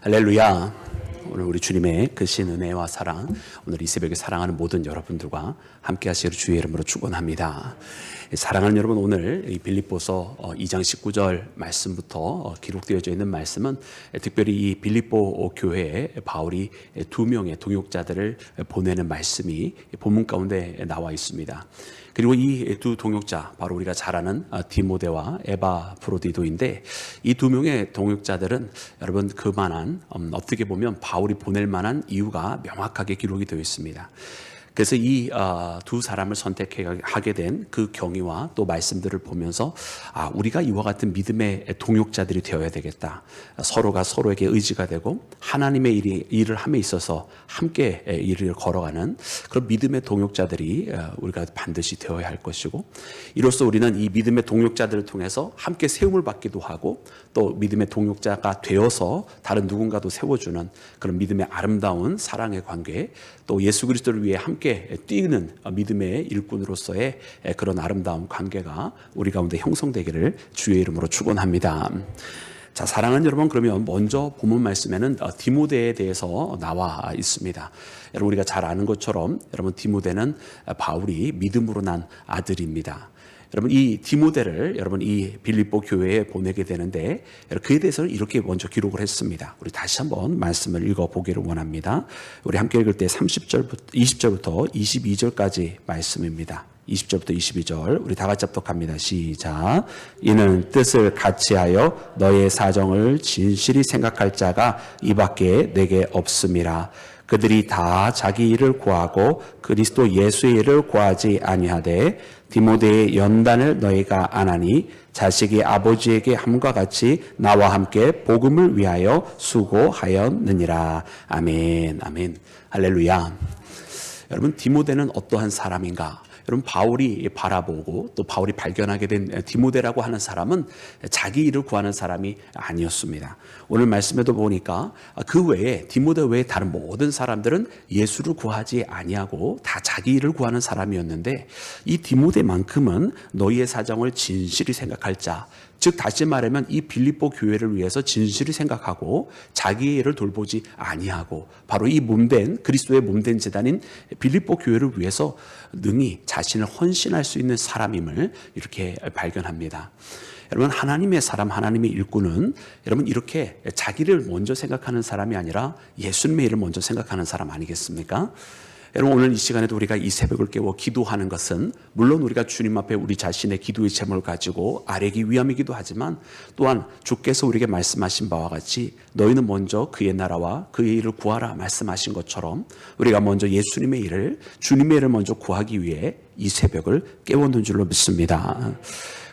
할렐루야. 오늘 우리 주님의 크신 은혜와 사랑, 오늘 이 새벽에 사랑하는 모든 여러분들과 함께 하시기를 주의 이름으로 축원합니다. 사랑하는 여러분, 오늘 이 빌립보서 2장 19절 말씀부터 기록되어져 있는 말씀은 특별히 이 빌립보 교회에 바울이 두 명의 동역자들을 보내는 말씀이 본문 가운데 나와 있습니다. 그리고 이 두 동역자, 바로 우리가 잘 아는 디모데와 에바프로디도인데, 이 두 명의 동역자들은 여러분 그만한 어떻게 보면 바울이 보낼 만한 이유가 명확하게 기록이 되어 있습니다. 그래서 이 두 사람을 선택하게 된 그 경위와 또 말씀들을 보면서 우리가 이와 같은 믿음의 동역자들이 되어야 되겠다. 서로가 서로에게 의지가 되고 하나님의 일을 함에 있어서 함께 일을 걸어가는 그런 믿음의 동역자들이 우리가 반드시 되어야 할 것이고, 이로써 우리는 이 믿음의 동역자들을 통해서 함께 세움을 받기도 하고, 또 믿음의 동역자가 되어서 다른 누군가도 세워주는 그런 믿음의 아름다운 사랑의 관계, 또 예수 그리스도를 위해 함께 뛰는 믿음의 일꾼으로서의 그런 아름다운 관계가 우리 가운데 형성되기를 주의 이름으로 축원합니다. 자, 사랑하는 여러분, 그러면 먼저 본문 말씀에는 디모데에 대해서 나와 있습니다. 여러분, 우리가 잘 아는 것처럼 여러분 디모데는 바울이 믿음으로 난 아들입니다. 여러분, 이 디모데를 여러분 이 빌립보 교회에 보내게 되는데, 그에 대해서는 이렇게 먼저 기록을 했습니다. 우리 다시 한번 말씀을 읽어보기를 원합니다. 우리 함께 읽을 때 20절부터 22절까지 말씀입니다. 20절부터 22절 우리 다 같이 합독합니다. 시작. 이는 뜻을 같이하여 너의 사정을 진실히 생각할 자가 이밖에 내게 없음이라. 그들이 다 자기 일을 구하고 그리스도 예수의 일을 구하지 아니하되 디모데의 연단을 너희가 안하니 자식이 아버지에게 함과 같이 나와 함께 복음을 위하여 수고하였느니라. 아멘. 아멘. 할렐루야. 여러분, 디모데는 어떠한 사람인가? 여러분, 바울이 바라보고 또 바울이 발견하게 된 디모데라고 하는 사람은 자기 일을 구하는 사람이 아니었습니다. 오늘 말씀에도 보니까 그 외에 디모데 외에 다른 모든 사람들은 예수를 구하지 아니하고 다 자기 일을 구하는 사람이었는데, 이 디모데만큼은 너희의 사정을 진실히 생각할 자, 즉 다시 말하면 이 빌립보 교회를 위해서 진실히 생각하고 자기의 일을 돌보지 아니하고 바로 이 몸된 그리스도의 몸된 제단인 빌립보 교회를 위해서 능히 자신을 헌신할 수 있는 사람임을 이렇게 발견합니다. 여러분, 하나님의 사람, 하나님의 일꾼은 여러분 이렇게 자기를 먼저 생각하는 사람이 아니라 예수님의 일을 먼저 생각하는 사람 아니겠습니까? 여러분, 오늘 이 시간에도 우리가 이 새벽을 깨워 기도하는 것은 물론 우리가 주님 앞에 우리 자신의 기도의 제목을 가지고 아뢰기 위함이기도 하지만, 또한 주께서 우리에게 말씀하신 바와 같이 너희는 먼저 그의 나라와 그의 일을 구하라 말씀하신 것처럼 우리가 먼저 예수님의 일을, 주님의 일을 먼저 구하기 위해 이 새벽을 깨웠는 줄로 믿습니다.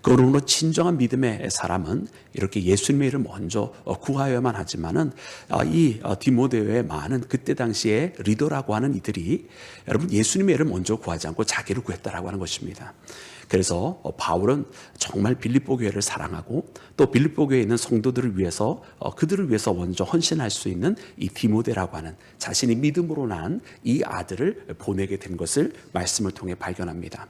그러므로 진정한 믿음의 사람은 이렇게 예수님의 일을 먼저 구하여야만 하지만은 이 디모데의 많은 그때 당시에 리더라고 하는 이들이 여러분 예수님의 일을 먼저 구하지 않고 자기를 구했다라고 하는 것입니다. 그래서 바울은 정말 빌립보 교회를 사랑하고 또 빌립보 교회에 있는 성도들을 위해서 그들을 위해서 먼저 헌신할 수 있는 이 디모데라고 하는 자신이 믿음으로 난 이 아들을 보내게 된 것을 말씀을 통해 발견합니다.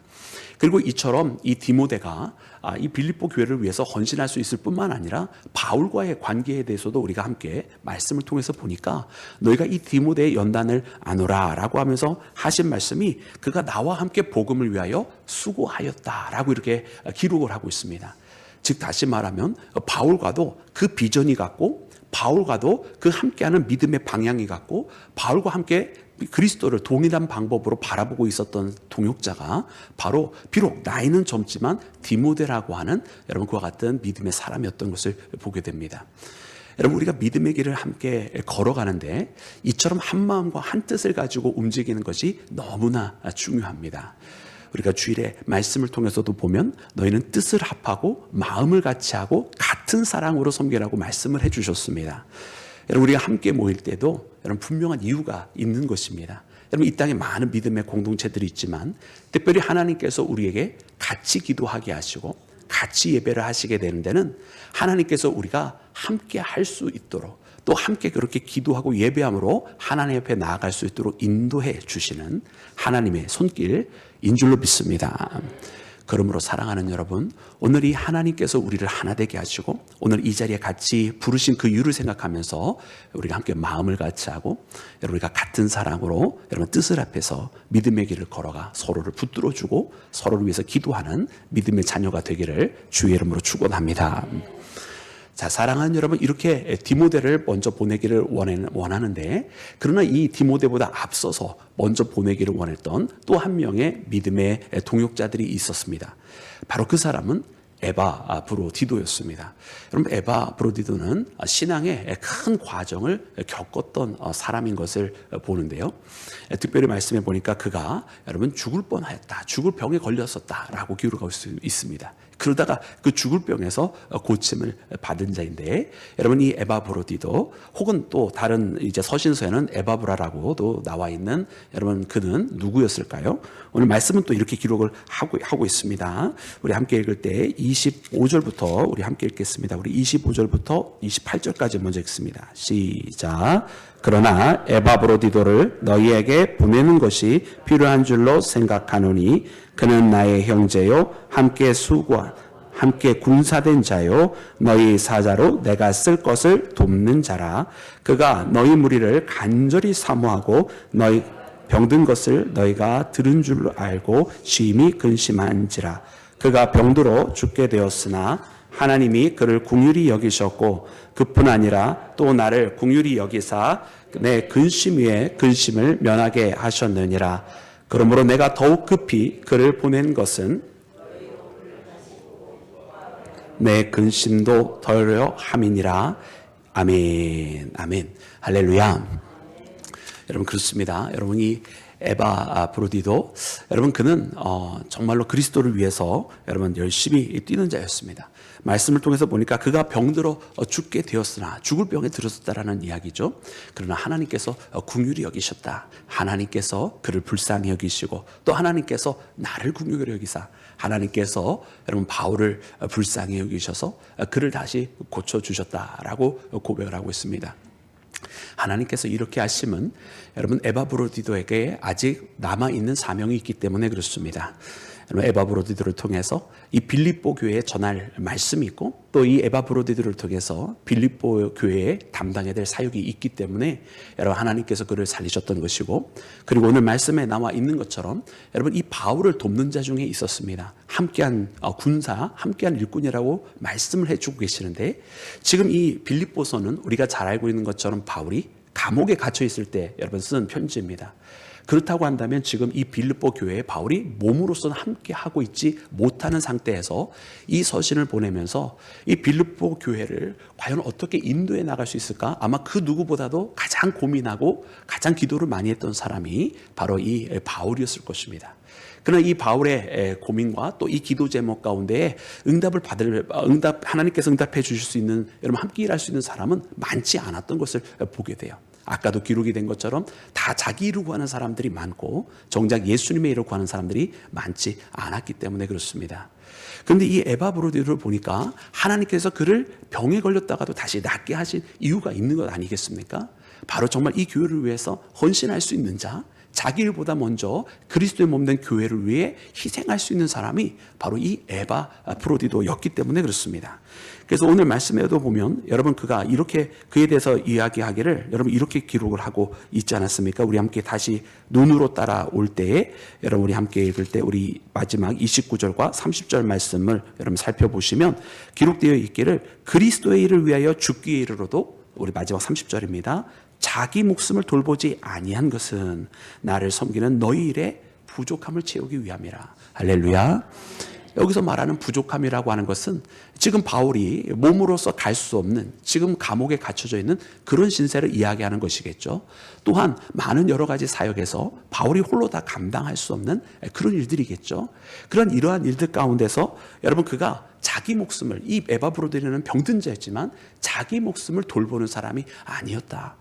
그리고 이처럼 이 디모데가 이 빌립보 교회를 위해서 헌신할 수 있을 뿐만 아니라 바울과의 관계에 대해서도 우리가 함께 말씀을 통해서 보니까 너희가 이 디모데의 연단을 안오라 라고 하면서 하신 말씀이 그가 나와 함께 복음을 위하여 수고하였다라고 이렇게 기록을 하고 있습니다. 즉 다시 말하면 바울과도 그 비전이 같고, 바울과도 그 함께하는 믿음의 방향이 같고, 바울과 함께 그리스도를 동일한 방법으로 바라보고 있었던 동역자가 바로 비록 나이는 젊지만 디모데라고 하는 여러분 그와 같은 믿음의 사람이었던 것을 보게 됩니다. 여러분, 우리가 믿음의 길을 함께 걸어가는데 이처럼 한 마음과 한 뜻을 가지고 움직이는 것이 너무나 중요합니다. 우리가 주일에 말씀을 통해서도 보면 너희는 뜻을 합하고 마음을 같이 하고 같은 사랑으로 섬기라고 말씀을 해주셨습니다. 여러분, 우리가 함께 모일 때도 여러분 분명한 이유가 있는 것입니다. 여러분, 이 땅에 많은 믿음의 공동체들이 있지만 특별히 하나님께서 우리에게 같이 기도하게 하시고 같이 예배를 하시게 되는 데는 하나님께서 우리가 함께 할 수 있도록, 또 함께 그렇게 기도하고 예배함으로 하나님 옆에 나아갈 수 있도록 인도해 주시는 하나님의 손길인 줄로 믿습니다. 그러므로 사랑하는 여러분, 오늘 이 하나님께서 우리를 하나 되게 하시고 오늘 이 자리에 같이 부르신 그 이유를 생각하면서 우리가 함께 마음을 같이 하고 우리가 같은 사랑으로 여러분 뜻을 합해서 믿음의 길을 걸어가 서로를 붙들어주고 서로를 위해서 기도하는 믿음의 자녀가 되기를 주의 이름으로 축원합니다. 자, 사랑하는 여러분, 이렇게 디모데를 먼저 보내기를 원하는데, 그러나 이 디모데보다 앞서서 먼저 보내기를 원했던 또 한 명의 믿음의 동역자들이 있었습니다. 바로 그 사람은 에바 브로디도였습니다. 여러분, 에바 브로디도는 신앙의 큰 과정을 겪었던 사람인 것을 보는데요. 특별히 말씀해 보니까 그가 여러분 죽을 뻔하였다, 죽을 병에 걸렸었다라고 기록하고 있습니다. 그러다가 그 죽을 병에서 고침을 받은 자인데, 여러분 이 에바 브로디도 혹은 또 다른 이제 서신서에는 에바브라라고도 나와 있는 여러분 그는 누구였을까요? 오늘 말씀은 또 이렇게 기록을 하고 있습니다. 우리 함께 읽을 때 25절부터 우리 함께 읽겠습니다. 우리 25절부터 28절까지 먼저 읽습니다. 시작. 그러나 에바 브로디도를 너희에게 보내는 것이 필요한 줄로 생각하노니 그는 나의 형제요 함께 군사된 자요 너희 사자로 내가 쓸 것을 돕는 자라. 그가 너희 무리를 간절히 사모하고 너희 병든 것을 너희가 들은 줄로 알고 심히 근심한지라. 그가 병들어 죽게 되었으나 하나님이 그를 긍휼히 여기셨고 그뿐 아니라 또 나를 긍휼히 여기사 내 근심 위에 근심을 면하게 하셨느니라. 그러므로 내가 더욱 급히 그를 보낸 것은 내 근심도 덜려 함이니라. 아멘. 아멘. 할렐루야. 여러분 그렇습니다. 여러분 이 에바 브로디도 여러분 그는 정말로 그리스도를 위해서 여러분 열심히 뛰는 자였습니다. 말씀을 통해서 보니까 그가 병들어 죽게 되었으나 죽을 병에 들었다라는 이야기죠. 그러나 하나님께서 긍휼히 여기셨다. 하나님께서 그를 불쌍히 여기시고 또 하나님께서 나를 긍휼히 여기사 하나님께서 여러분 바울을 불쌍히 여기셔서 그를 다시 고쳐주셨다라고 고백을 하고 있습니다. 하나님께서 이렇게 하심은 여러분 에바 브로디도에게 아직 남아있는 사명이 있기 때문에 그렇습니다. 에바 브로디도를 통해서 이 빌립보 교회에 전할 말씀이 있고 또 이 에바 브로디도를 통해서 빌립보 교회에 담당해야 될 사역이 있기 때문에 여러분 하나님께서 그를 살리셨던 것이고, 그리고 오늘 말씀에 나와 있는 것처럼 여러분 이 바울을 돕는 자 중에 있었습니다. 함께한 군사, 함께한 일꾼이라고 말씀을 해주고 계시는데, 지금 이 빌립보서는 우리가 잘 알고 있는 것처럼 바울이 감옥에 갇혀 있을 때 여러분 쓴 편지입니다. 그렇다고 한다면 지금 이 빌립보 교회에 바울이 몸으로서는 함께 하고 있지 못하는 상태에서 이 서신을 보내면서 이 빌립보 교회를 과연 어떻게 인도해 나갈 수 있을까? 아마 그 누구보다도 가장 고민하고 가장 기도를 많이 했던 사람이 바로 이 바울이었을 것입니다. 그러나 이 바울의 고민과 또 이 기도 제목 가운데 하나님께서 응답해 주실 수 있는, 여러분 함께 일할 수 있는 사람은 많지 않았던 것을 보게 돼요. 아까도 기록이 된 것처럼 다 자기 일을 구하는 사람들이 많고 정작 예수님의 일을 구하는 사람들이 많지 않았기 때문에 그렇습니다. 그런데 이 에바 브로디도를 보니까 하나님께서 그를 병에 걸렸다가도 다시 낫게 하신 이유가 있는 것 아니겠습니까? 바로 정말 이 교회를 위해서 헌신할 수 있는 자, 자기 일보다 먼저 그리스도의 몸된 교회를 위해 희생할 수 있는 사람이 바로 이 에바 브로디도였기 때문에 그렇습니다. 그래서 오늘 말씀에도 보면 여러분 그가 이렇게 그에 대해서 이야기하기를 여러분 이렇게 기록을 하고 있지 않았습니까? 우리 함께 다시 눈으로 따라올 때에 여러분 우리 함께 읽을 때 우리 마지막 29절과 30절 말씀을 여러분 살펴보시면 기록되어 있기를 그리스도의 일을 위하여 죽기에 이르러도, 우리 마지막 30절입니다. 자기 목숨을 돌보지 아니한 것은 나를 섬기는 너희 일의 부족함을 채우기 위함이라. 할렐루야. 여기서 말하는 부족함이라고 하는 것은 지금 바울이 몸으로서 갈 수 없는, 지금 감옥에 갇혀져 있는 그런 신세를 이야기하는 것이겠죠. 또한 많은 여러 가지 사역에서 바울이 홀로 다 감당할 수 없는 그런 일들이겠죠. 그런 이러한 일들 가운데서 여러분 그가 자기 목숨을, 이 에바 브로디도는 병든 자였지만 자기 목숨을 돌보는 사람이 아니었다.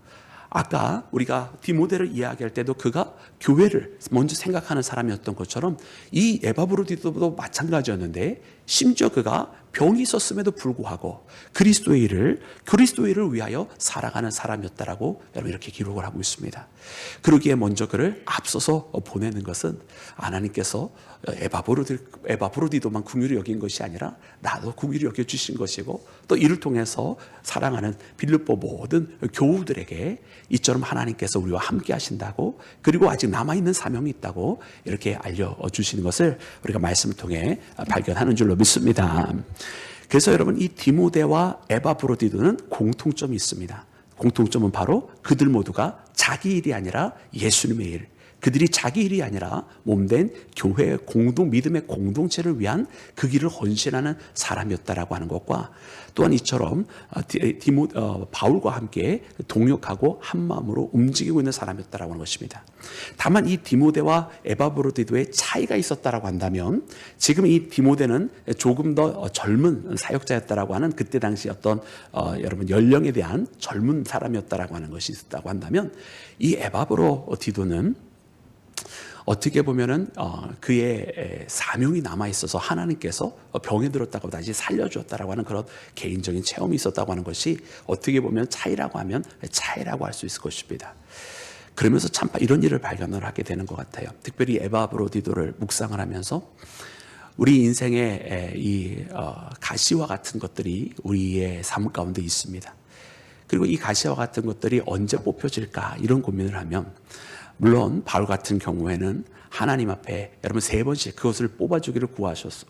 아까 우리가 디모데를 이야기할 때도 그가 교회를 먼저 생각하는 사람이었던 것처럼 이 에바브로디도도 마찬가지였는데, 심지어 그가 병이 있었음에도 불구하고 그리스도의 일을 위하여 살아가는 사람이었다라고 여러분 이렇게 기록을 하고 있습니다. 그러기에 먼저 그를 앞서서 보내는 것은 하나님께서 에바브로디도만 긍휼히 여긴 것이 아니라 나도 긍휼히 여겨 주신 것이고, 또 이를 통해서 사랑하는 빌립보 모든 교우들에게 이처럼 하나님께서 우리와 함께 하신다고, 그리고 아직 남아있는 사명이 있다고 이렇게 알려주시는 것을 우리가 말씀을 통해 발견하는 줄로 믿습니다. 그래서 여러분, 이 디모데와 에바브로디도는 공통점이 있습니다. 공통점은 바로 그들 모두가 자기 일이 아니라 예수님의 일, 그들이 자기 일이 아니라 몸된 교회의 믿음의 공동체를 위한 그 길을 헌신하는 사람이었다라고 하는 것과, 또한 이처럼 바울과 함께 동역하고 한 마음으로 움직이고 있는 사람이었다라고 하는 것입니다. 다만 이 디모데와 에바브로디도의 차이가 있었다라고 한다면, 지금 이 디모데는 조금 더 젊은 사역자였다라고 하는, 그때 당시 어떤 여러분 연령에 대한 젊은 사람이었다라고 하는 것이 있었다고 한다면, 이 에바브로디도는 어떻게 보면은 그의 사명이 남아 있어서 하나님께서 병에 들었다고 다시 살려주었다라고 하는 그런 개인적인 체험이 있었다고 하는 것이 어떻게 보면 차이라고 하면 차이라고 할 수 있을 것입니다. 그러면서 참 이런 일을 발견을 하게 되는 것 같아요. 특별히 에바브로디도를 묵상을 하면서 우리 인생의 이 가시와 같은 것들이 우리의 삶 가운데 있습니다. 그리고 이 가시와 같은 것들이 언제 뽑혀질까 이런 고민을 하면, 물론 바울 같은 경우에는 하나님 앞에 여러분 3번씩 그것을 뽑아주기를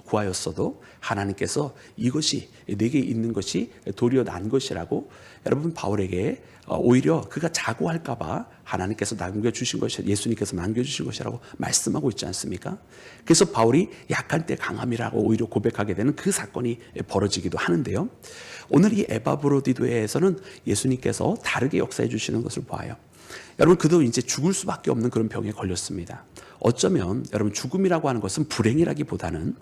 구하였어도 하나님께서 이것이 내게 있는 것이 도리어 난 것이라고 여러분 바울에게 오히려 그가 자고할까 봐 하나님께서 남겨주신 것이, 예수님께서 남겨주신 것이라고 말씀하고 있지 않습니까? 그래서 바울이 약할 때 강함이라고 오히려 고백하게 되는 그 사건이 벌어지기도 하는데요. 오늘 이 에바브로디도에서는 예수님께서 다르게 역사해 주시는 것을 보아요. 여러분, 그도 이제 죽을 수밖에 없는 그런 병에 걸렸습니다. 어쩌면 여러분, 죽음이라고 하는 것은 불행이라기보다는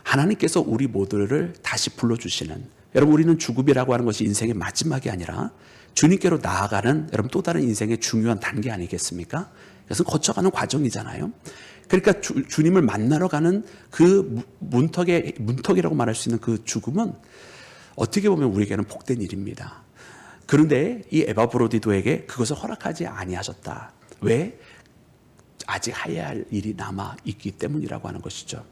하나님께서 우리 모두를 다시 불러주시는, 여러분, 우리는 죽음이라고 하는 것이 인생의 마지막이 아니라 주님께로 나아가는 여러분 또 다른 인생의 중요한 단계 아니겠습니까? 그래서 거쳐가는 과정이잖아요. 그러니까 주님을 만나러 가는 그 문턱이라고 말할 수 있는 그 죽음은 어떻게 보면 우리에게는 복된 일입니다. 그런데 이 에바브로디도에게 그것을 허락하지 아니하셨다. 왜? 아직 해야 할 일이 남아 있기 때문이라고 하는 것이죠.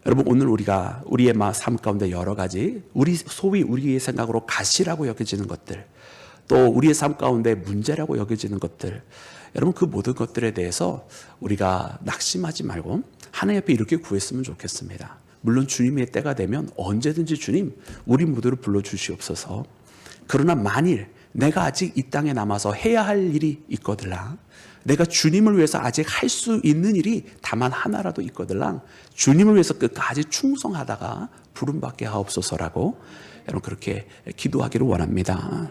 여러분, 오늘 우리의 삶 가운데 여러 가지 소위 우리의 생각으로 가시라고 여겨지는 것들, 또 우리의 삶 가운데 문제라고 여겨지는 것들, 여러분 그 모든 것들에 대해서 우리가 낙심하지 말고 하나님 앞에 이렇게 구했으면 좋겠습니다. 물론 주님의 때가 되면 언제든지 주님 우리 모두를 불러주시옵소서. 그러나 만일 내가 아직 이 땅에 남아서 해야 할 일이 있거들랑, 내가 주님을 위해서 아직 할 수 있는 일이 다만 하나라도 있거들랑, 주님을 위해서 끝까지 충성하다가 부름받게 하옵소서라고 여러분 그렇게 기도하기를 원합니다.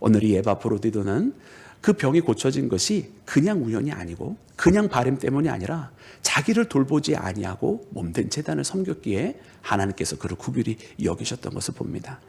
오늘 이 에바브로디도는 그 병이 고쳐진 것이 그냥 우연이 아니고 그냥 바람 때문이 아니라 자기를 돌보지 아니하고 몸된 제단을 섬겼기에 하나님께서 그를 구별히 여기셨던 것을 봅니다.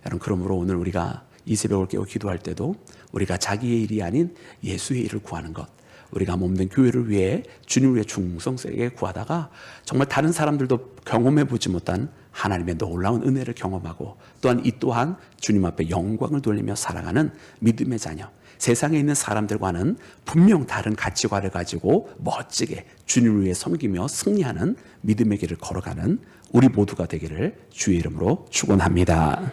여러분, 그러므로 오늘 우리가 이 새벽을 깨워 기도할 때도 우리가 자기의 일이 아닌 예수의 일을 구하는 것, 우리가 몸된 교회를 위해 주님을 위해 충성되게 구하다가 정말 다른 사람들도 경험해 보지 못한 하나님의 놀라운 은혜를 경험하고, 또한 이 또한 주님 앞에 영광을 돌리며 살아가는 믿음의 자녀, 세상에 있는 사람들과는 분명 다른 가치관을 가지고 멋지게 주님을 위해 섬기며 승리하는 믿음의 길을 걸어가는 우리 모두가 되기를 주의 이름으로 축원합니다.